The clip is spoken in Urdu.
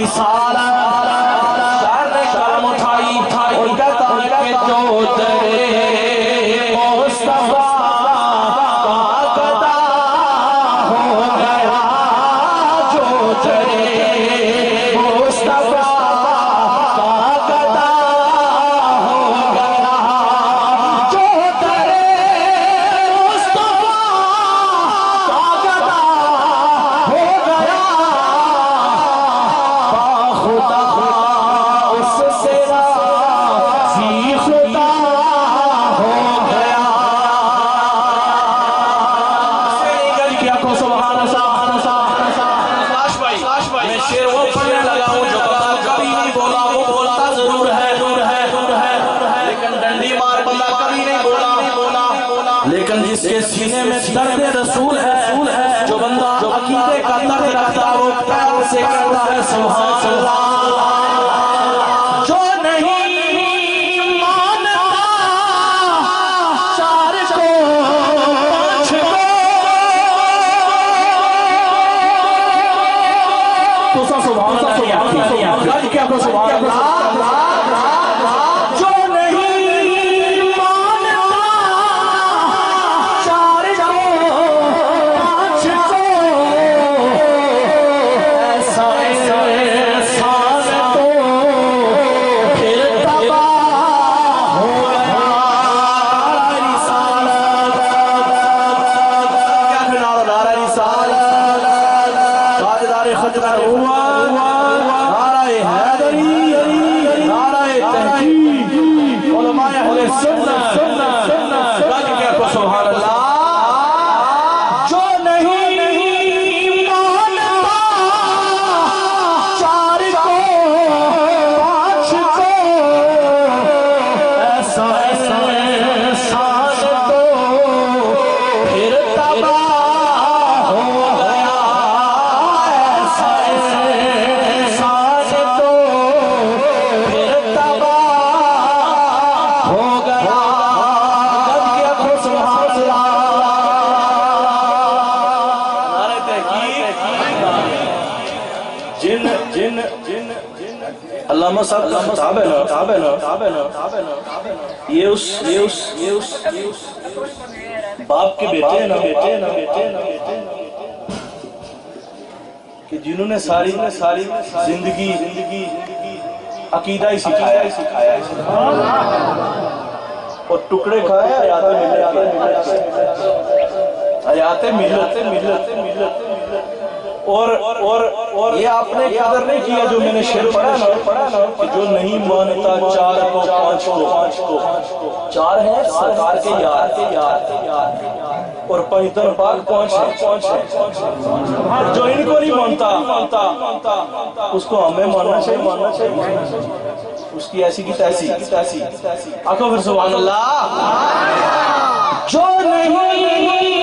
رسالت شاعر نے کلم اٹھائی اور کہتا ہے کہ جو درے مصطفیٰ کا گدا ہو گیا جو درے مصطفیٰ کا گدا ہو گیا جو درے مصطفیٰ کا گدا ہو گیا خدا اس سے راضی خدا ہو گیا کیا کو سبحان اللہ میں شعر وہ پڑھنے لگا ہوں جو بندہ کبھی نہیں بولا وہ بولتا ضرور ہے لیکن ڈنڈی مار بندہ کبھی نہیں بولا لیکن جس کے سینے میں درد رسول ہے جو بندہ عقیدے کا درد رکھتا وہ پیار سے کہتا ہے سبحان اللہ جو نہیں مانتا چار کو پانچ کو تو سا سبحان اللہ کیا کو سبحان اللہ جو نہیں مانتا چار کو پانچ کو ایسا احسان تو پھر تباہ ہو گیا رسالت کیا نعرہ رسالت تاجدار خجر ہوا نعرہ حیدری نعرہ تحقیق علماء اہل سنت گج کیا کو سبحان اللہ جو نہیں مانتا چار کو پانچ کو ایسا احسان تو پھر تباہ ہو گیا ایسا احسان تو پھر تباہ ہو گیا گج کیا کو سبحان اللہ نعرہ تحقیق جن علامہ صاحب کا کتاب ہے نا یہ اس باپ کے بیٹے ہیں نا کہ جنہوں نے ساری زندگی عقیدہ ہی سکھایا اور ٹکڑے کھائے حیات ملت اور یہ آپ نے قدر نہیں کیا جو میں نے شعر پڑھا نا کہ جو نہیں مانتا چار کو پانچ کو چار ہیں سرکار کے یار اور پنجتن پاک پانچ جو ان کو نہیں مانتا اس کو ہمیں ماننا چاہیے اس کی ایسی کی تیسی آقا پھر سبحان اللہ جو نہیں